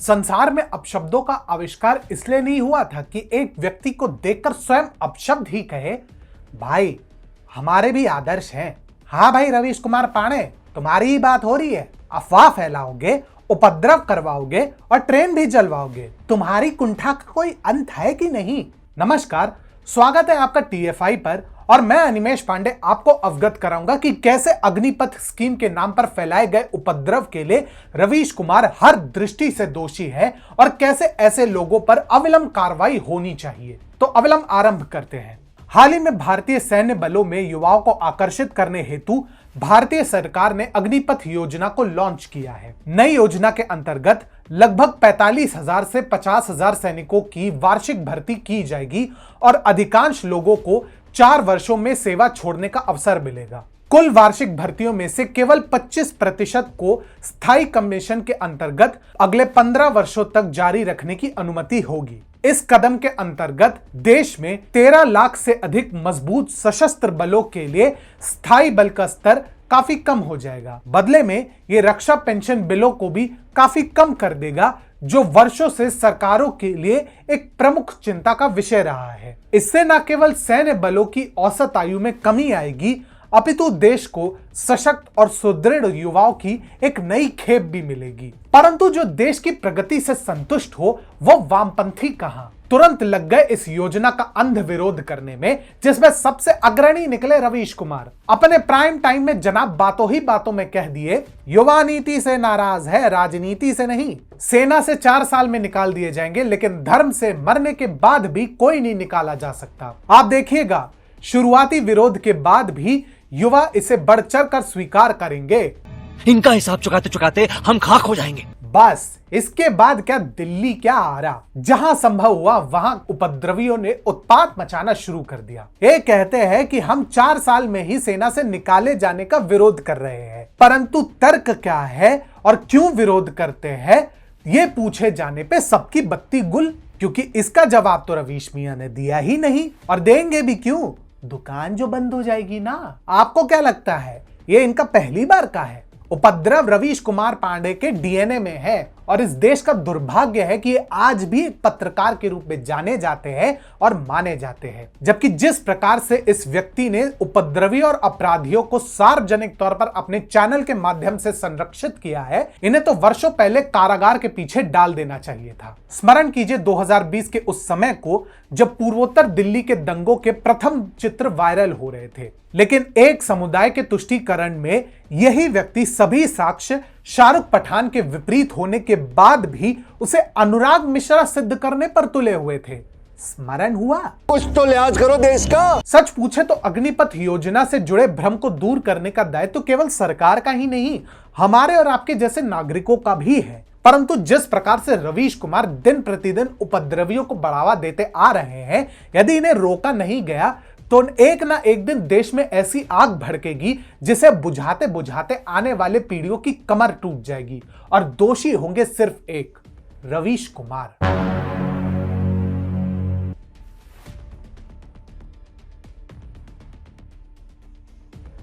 संसार में अपशब्दों का आविष्कार इसलिए नहीं हुआ था कि एक व्यक्ति को देखकर स्वयं अपशब्द ही कहे, भाई हमारे भी आदर्श हैं। हाँ भाई रवीश कुमार पांडे, तुम्हारी ही बात हो रही है। अफवाह फैलाओगे, उपद्रव करवाओगे और ट्रेन भी जलवाओगे। तुम्हारी कुंठा का कोई अंत है कि नहीं। नमस्कार, स्वागत है आपका टीएफआई पर और मैं अनिमेश पांडे आपको अवगत कराऊंगा कि कैसे अग्निपथ स्कीम के नाम पर फैलाए गए उपद्रव के लिए रवीश कुमार हर दृष्टि से दोषी है और कैसे ऐसे लोगों पर अविलंब कार्रवाई होनी चाहिए। तो अविलंब आरंभ करते हैं। हाल ही में भारतीय सैन्य बलों में युवाओं को आकर्षित करने हेतु भारतीय सरकार ने अग्निपथ योजना को लॉन्च किया है। नई योजना के अंतर्गत लगभग 45,000 से 50,000 सैनिकों की वार्षिक भर्ती की जाएगी और अधिकांश लोगों को 4 वर्षों में सेवा छोड़ने का अवसर मिलेगा। कुल वार्षिक भर्तियों में से केवल 25% को स्थायी कमीशन के अंतर्गत अगले 15 वर्षों तक जारी रखने की अनुमति होगी। इस कदम के अंतर्गत देश में 13 लाख से अधिक मजबूत सशस्त्र बलों के लिए स्थायी बल का स्तर काफी कम हो जाएगा। बदले में ये रक्षा पेंशन बिलों को भी काफी कम कर देगा, जो वर्षों से सरकारों के लिए एक प्रमुख चिंता का विषय रहा है। इससे न केवल सैन्य बलों की औसत आयु में कमी आएगी, अपितु देश को सशक्त और सुदृढ़ युवाओं की एक नई खेप भी मिलेगी। परंतु जो देश की प्रगति से संतुष्ट हो वो वामपंथी कहां, तुरंत लग गए इस योजना का अंध विरोध करने में, जिसमें सबसे अग्रणी निकले रवीश कुमार। अपने प्राइम टाइम में जनाब बातों ही बातों में कह दिए, युवा नीति से नाराज है, राजनीति से नहीं। सेना से 4 साल में निकाल दिए जाएंगे, लेकिन धर्म से मरने के बाद भी कोई नहीं निकाला जा सकता। आप देखिएगा, शुरुआती विरोध के बाद भी युवा इसे बढ़ चढ़ कर स्वीकार करेंगे। इनका हिसाब चुकाते चुकाते हम खाक हो जाएंगे। बस इसके बाद क्या दिल्ली क्या आ रहा, जहां संभव हुआ वहां उपद्रवियों ने उत्पात मचाना शुरू कर दिया। ये कहते हैं कि हम 4 साल में ही सेना से निकाले जाने का विरोध कर रहे हैं, परंतु तर्क क्या है और क्यों विरोध करते हैं, ये पूछे जाने पे सबकी बत्ती गुल, क्योंकि इसका जवाब तो रवीश मियां ने दिया ही नहीं। और देंगे भी क्यों, दुकान जो बंद हो जाएगी ना। आपको क्या लगता है ये इनका पहली बार का है? उपद्रव रवीश कुमार पांडे के डीएनए में है और इस देश का दुर्भाग्य है कि ये आज भी एक पत्रकार के रूप में जाने जाते हैं और माने जाते हैं। जबकि जिस प्रकार से इस व्यक्ति ने उपद्रवी और अपराधियों को सार्वजनिक तौर पर अपने चैनल के माध्यम से संरक्षित किया है, इन्हें तो वर्षों पहले कारागार के पीछे डाल देना चाहिए था। स्मरण कीजिए 2020 के उस समय को, जब पूर्वोत्तर दिल्ली के दंगों के प्रथम चित्र वायरल हो रहे थे, लेकिन एक समुदाय के तुष्टीकरण में यही व्यक्ति सभी साक्ष्य शाहरुख पठान के विपरीत होने के बाद भी उसे अनुराग मिश्रा सिद्ध करने पर तुले हुए थे। स्मरण हुआ? कुछ तो लिहाज करो देश का। सच पूछे तो अग्निपथ योजना से जुड़े भ्रम को दूर करने का दायित्व तो केवल सरकार का ही नहीं, हमारे और आपके जैसे नागरिकों का भी है। परंतु जिस प्रकार से रवीश कुमार दिन प्रतिदिन उपद्रवियों को बढ़ावा देते आ रहे हैं, यदि इन्हें रोका नहीं गया तो एक ना एक दिन देश में ऐसी आग भड़केगी जिसे बुझाते बुझाते आने वाले पीढ़ियों की कमर टूट जाएगी और दोषी होंगे सिर्फ एक, रवीश कुमार।